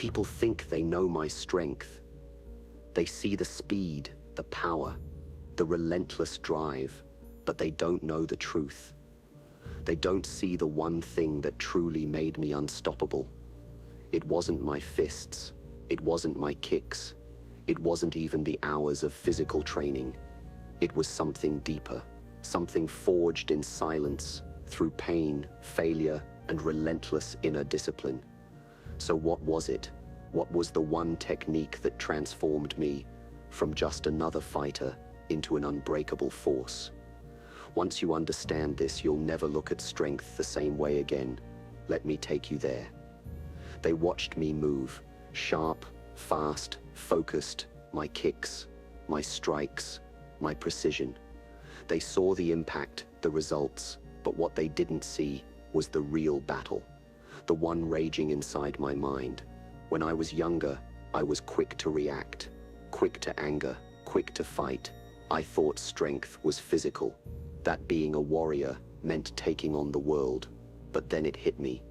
People think they know my strength. They see the speed, the power, the relentless drive, but they don't know the truth. They don't see the one thing that truly made me unstoppable. It wasn't my fists. It wasn't my kicks. It wasn't even the hours of physical training. It was something deeper, something forged in silence, through pain, failure, and relentless inner discipline. So what was it? What was the one technique that transformed me from just another fighter into an unbreakable force? Once you understand this, you'll never look at strength the same way again. Let me take you there. They watched me move, sharp, fast, focused, my kicks, my strikes, my precision. They saw the impact, the results, but what they didn't see was the real battle, the one raging inside my mind. When I was younger, I was quick to react, quick to anger, quick to fight. I thought strength was physical, that being a warrior meant taking on the world. But then it hit me.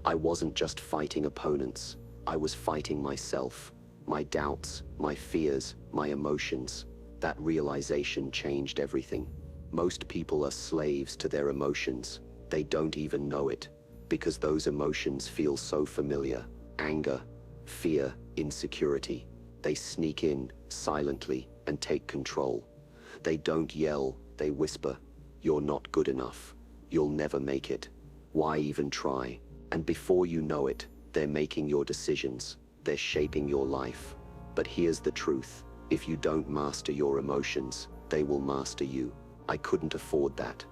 I wasn't just fighting opponents, I was fighting myself, my doubts, my fears, my emotions. That realization changed everything. Most people are slaves to their emotions. They don't even know it, because those emotions feel so familiar. Anger, fear, insecurity. They sneak in silently and take control. They don't yell, they whisper, "You're not good enough. You'll never make it. Why even try?" And before you know it, they're making your decisions. They're shaping your life. But here's the truth. If you don't master your emotions, they will master you. I couldn't afford that.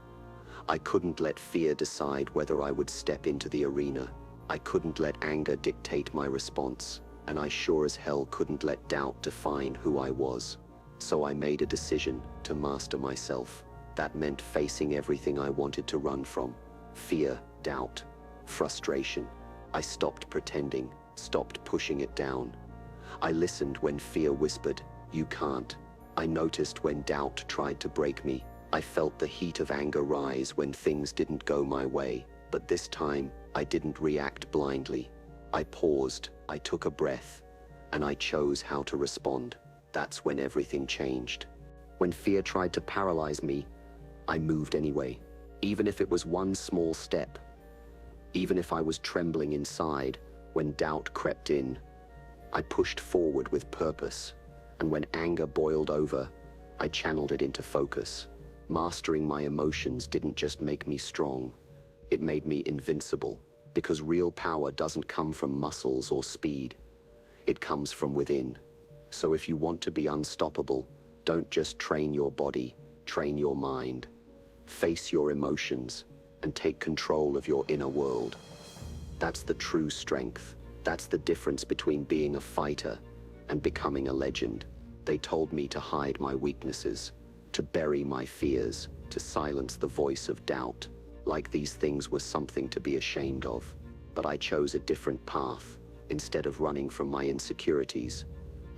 I couldn't let fear decide whether I would step into the arena. I couldn't let anger dictate my response. And I sure as hell couldn't let doubt define who I was. So I made a decision to master myself. That meant facing everything I wanted to run from. Fear, doubt, frustration. I stopped pretending, stopped pushing it down. I listened when fear whispered, "You can't." I noticed when doubt tried to break me. I felt the heat of anger rise when things didn't go my way. But this time, I didn't react blindly. I paused, I took a breath, and I chose how to respond. That's when everything changed. When fear tried to paralyze me, I moved anyway. Even if it was one small step. Even if I was trembling inside, when doubt crept in, I pushed forward with purpose. And when anger boiled over, I channeled it into focus. Mastering my emotions didn't just make me strong. It made me invincible. Because real power doesn't come from muscles or speed. It comes from within. So if you want to be unstoppable, don't just train your body, train your mind. Face your emotions and take control of your inner world. That's the true strength. That's the difference between being a fighter and becoming a legend. They told me to hide my weaknesses, to bury my fears, to silence the voice of doubt. Like these things were something to be ashamed of. But I chose a different path. Instead of running from my insecurities,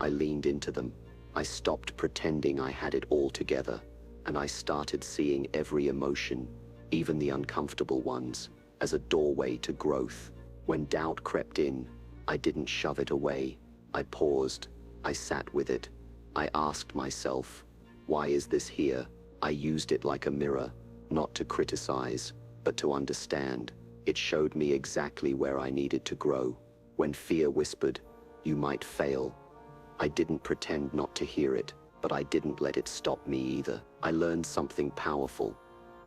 I leaned into them. I stopped pretending I had it all together, and I started seeing every emotion, even the uncomfortable ones, as a doorway to growth. When doubt crept in, I didn't shove it away. I paused. I sat with it. I asked myself, why is this here? I used it like a mirror, not to criticize, but to understand. It showed me exactly where I needed to grow. When fear whispered, "You might fail," I didn't pretend not to hear it, but I didn't let it stop me either. I learned something powerful.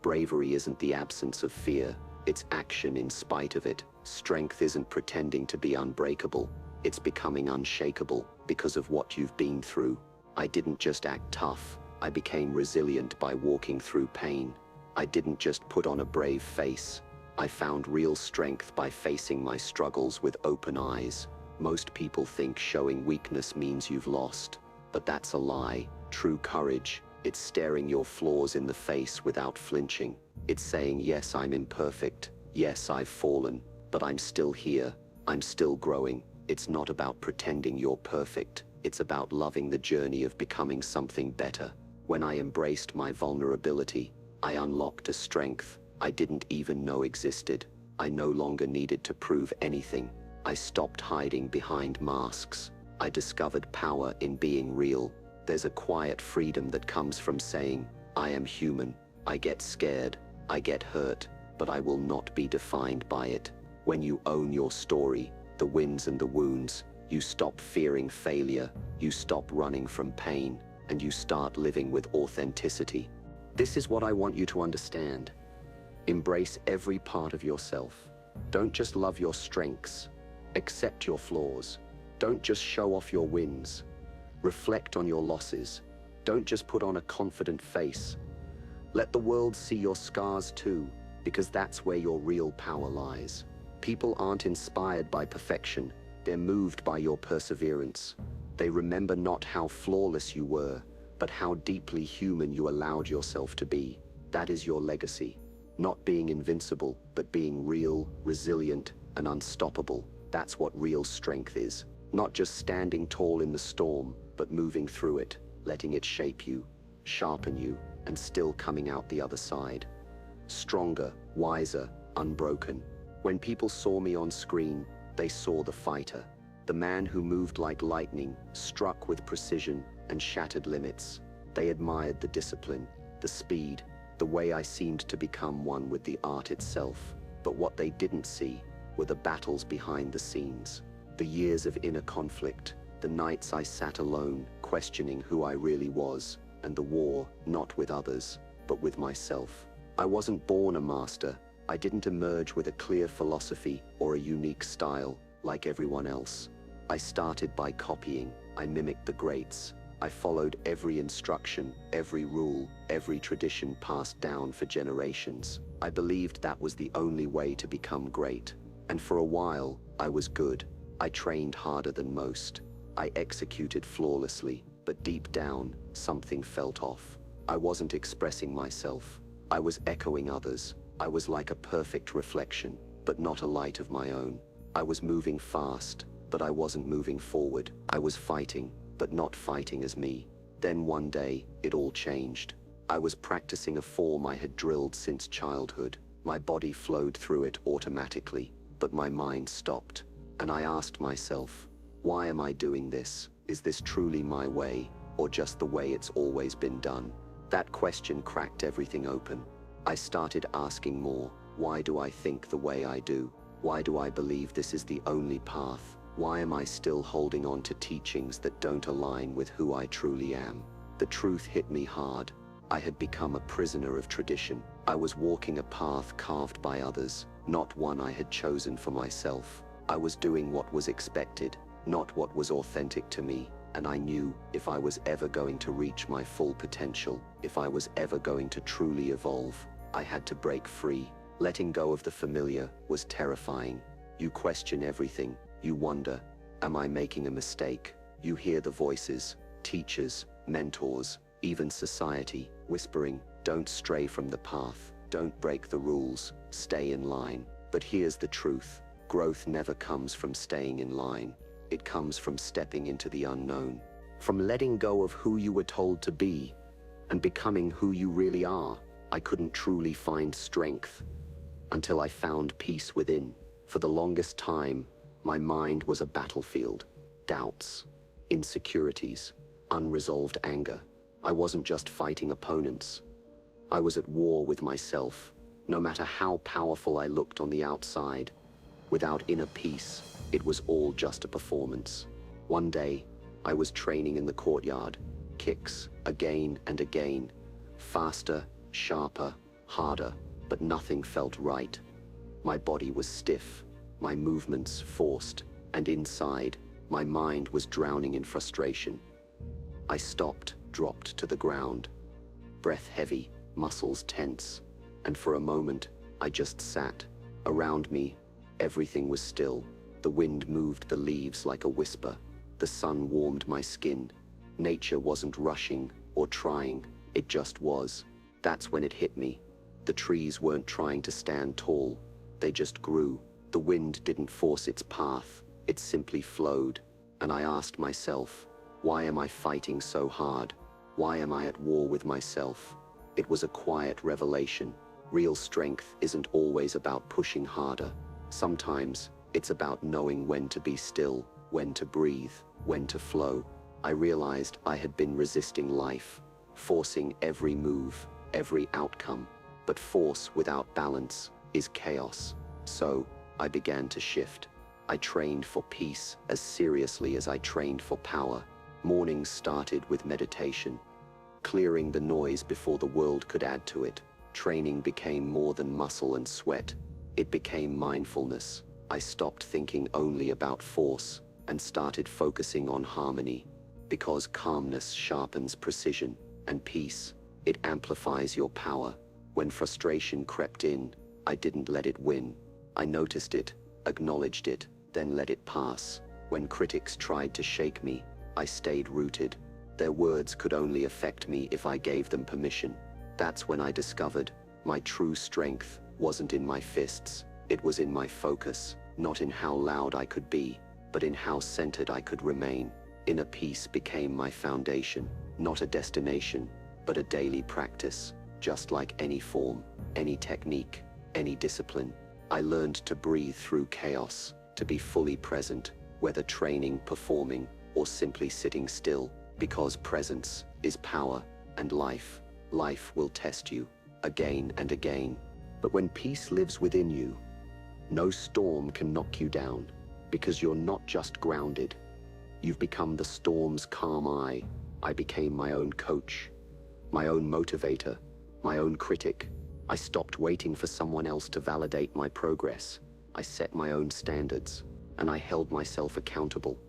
Bravery isn't the absence of fear, it's action in spite of it. Strength isn't pretending to be unbreakable, it's becoming unshakable because of what you've been through. I didn't just act tough, I became resilient by walking through pain. I didn't just put on a brave face, I found real strength by facing my struggles with open eyes. Most people think showing weakness means you've lost, but that's a lie. True courage, it's staring your flaws in the face without flinching. It's saying, yes, I'm imperfect, yes, I've fallen, but I'm still here, I'm still growing. It's not about pretending you're perfect, it's about loving the journey of becoming something better. When I embraced my vulnerability, I unlocked a strength I didn't even know existed. I no longer needed to prove anything. I stopped hiding behind masks. I discovered power in being real. There's a quiet freedom that comes from saying, I am human. I get scared. I get hurt. But I will not be defined by it. When you own your story, the wins and the wounds, you stop fearing failure. You stop running from pain. And you start living with authenticity. This is what I want you to understand. Embrace every part of yourself. Don't just love your strengths. Accept your flaws. Don't just show off your wins. Reflect on your losses. Don't just put on a confident face. Let the world see your scars too, because that's where your real power lies. People aren't inspired by perfection. They're moved by your perseverance. They remember not how flawless you were, but how deeply human you allowed yourself to be. That is your legacy. Not being invincible, but being real, resilient, and unstoppable. That's what real strength is. Not just standing tall in the storm, but moving through it, letting it shape you, sharpen you, and still coming out the other side. Stronger, wiser, unbroken. When people saw me on screen, they saw the fighter. The man who moved like lightning, struck with precision, and shattered limits. They admired the discipline, the speed, the way I seemed to become one with the art itself. But what they didn't see were the battles behind the scenes. The years of inner conflict, the nights I sat alone, questioning who I really was, and the war, not with others, but with myself. I wasn't born a master. I didn't emerge with a clear philosophy or a unique style, like everyone else. I started by copying. I mimicked the greats. I followed every instruction, every rule, every tradition passed down for generations. I believed that was the only way to become great. And for a while, I was good. I trained harder than most. I executed flawlessly, but deep down, something felt off. I wasn't expressing myself. I was echoing others. I was like a perfect reflection, but not a light of my own. I was moving fast, but I wasn't moving forward. I was fighting, but not fighting as me. Then one day, it all changed. I was practicing a form I had drilled since childhood. My body flowed through it automatically, but my mind stopped. And I asked myself, why am I doing this? Is this truly my way, or just the way it's always been done? That question cracked everything open. I started asking more. Why do I think the way I do? Why do I believe this is the only path? Why am I still holding on to teachings that don't align with who I truly am? The truth hit me hard. I had become a prisoner of tradition. I was walking a path carved by others, not one I had chosen for myself. I was doing what was expected, not what was authentic to me. And I knew if I was ever going to reach my full potential, if I was ever going to truly evolve, I had to break free. Letting go of the familiar was terrifying. You question everything. You wonder, am I making a mistake? You hear the voices, teachers, mentors, even society, whispering, don't stray from the path, don't break the rules, stay in line. But here's the truth. Growth never comes from staying in line. It comes from stepping into the unknown, from letting go of who you were told to be and becoming who you really are. I couldn't truly find strength until I found peace within. For the longest time, my mind was a battlefield. Doubts, insecurities, unresolved anger. I wasn't just fighting opponents. I was at war with myself. No matter how powerful I looked on the outside, without inner peace, it was all just a performance. One day, I was training in the courtyard. Kicks, again and again. Faster, sharper, harder, but nothing felt right. My body was stiff. My movements forced, and inside, my mind was drowning in frustration. I stopped, dropped to the ground, breath heavy, muscles tense, and for a moment, I just sat. Around me, everything was still. The wind moved the leaves like a whisper. The sun warmed my skin. Nature wasn't rushing or trying, it just was. That's when it hit me. The trees weren't trying to stand tall, they just grew. The wind didn't force its path, it simply flowed. And I asked myself, why am I fighting so hard? Why am I at war with myself? It was a quiet revelation. Real strength isn't always about pushing harder. Sometimes It's about knowing when to be still, when to breathe, when to flow. I realized I had been resisting life, forcing every move, every outcome. But force without balance is chaos. So I began to shift. I trained for peace as seriously as I trained for power. Mornings started with meditation, clearing the noise before the world could add to it. Training became more than muscle and sweat. It became mindfulness. I stopped thinking only about force and started focusing on harmony. Because calmness sharpens precision, and peace, it amplifies your power. When frustration crept in, I didn't let it win. I noticed it, acknowledged it, then let it pass. When critics tried to shake me, I stayed rooted. Their words could only affect me if I gave them permission. That's when I discovered my true strength wasn't in my fists. It was in my focus, not in how loud I could be, but in how centered I could remain. Inner peace became my foundation, not a destination, but a daily practice. Just like any form, any technique, any discipline, I learned to breathe through chaos, to be fully present, whether training, performing, or simply sitting still, because presence is power, and life will test you again and again. But when peace lives within you, no storm can knock you down, because you're not just grounded. You've become the storm's calm eye. I became my own coach, my own motivator, my own critic. I stopped waiting for someone else to validate my progress. I set my own standards, and I held myself accountable.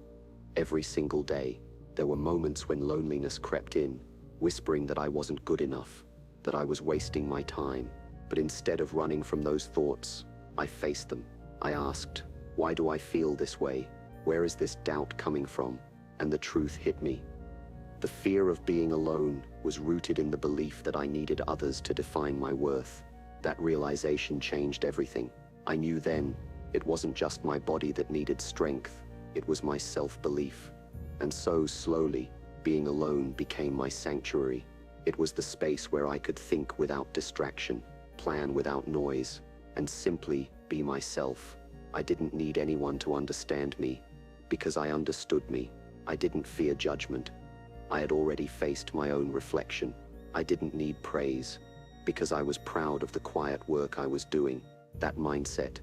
Every single day, there were moments when loneliness crept in, whispering that I wasn't good enough, that I was wasting my time. But instead of running from those thoughts, I faced them. I asked, why do I feel this way? Where is this doubt coming from? And the truth hit me. The fear of being alone was rooted in the belief that I needed others to define my worth. That realization changed everything. I knew then it wasn't just my body that needed strength, it was my self-belief. And so slowly, being alone became my sanctuary. It was the space where I could think without distraction, plan without noise, and simply be myself. I didn't need anyone to understand me, because I understood me. I didn't fear judgment. I had already faced my own reflection. I didn't need praise, because I was proud of the quiet work I was doing. That mindset,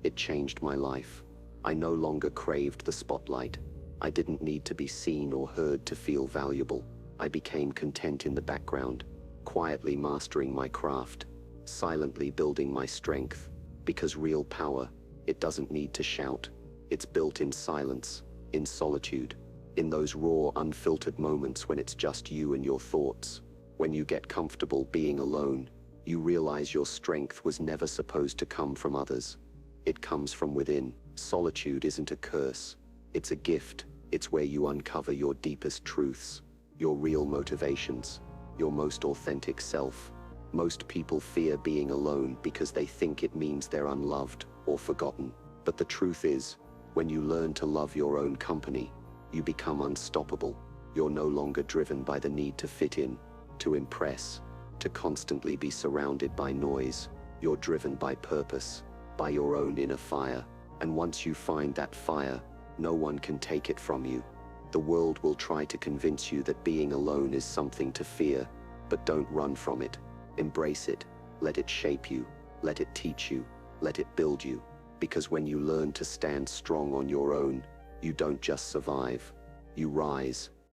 it changed my life. I no longer craved the spotlight. I didn't need to be seen or heard to feel valuable. I became content in the background, quietly mastering my craft, silently building my strength. Because real power, it doesn't need to shout. It's built in silence, in solitude, in those raw, unfiltered moments when it's just you and your thoughts. When you get comfortable being alone, you realize your strength was never supposed to come from others. It comes from within. Solitude isn't a curse. It's a gift. It's where you uncover your deepest truths, your real motivations, your most authentic self. Most people fear being alone because they think it means they're unloved or forgotten. But the truth is, when you learn to love your own company, you become unstoppable. You're no longer driven by the need to fit in, to impress, to constantly be surrounded by noise. You're driven by purpose, by your own inner fire. And once you find that fire, no one can take it from you. The world will try to convince you that being alone is something to fear, but don't run from it. Embrace it. Let it shape you. Let it teach you. Let it build you. Because when you learn to stand strong on your own, you don't just survive. You rise.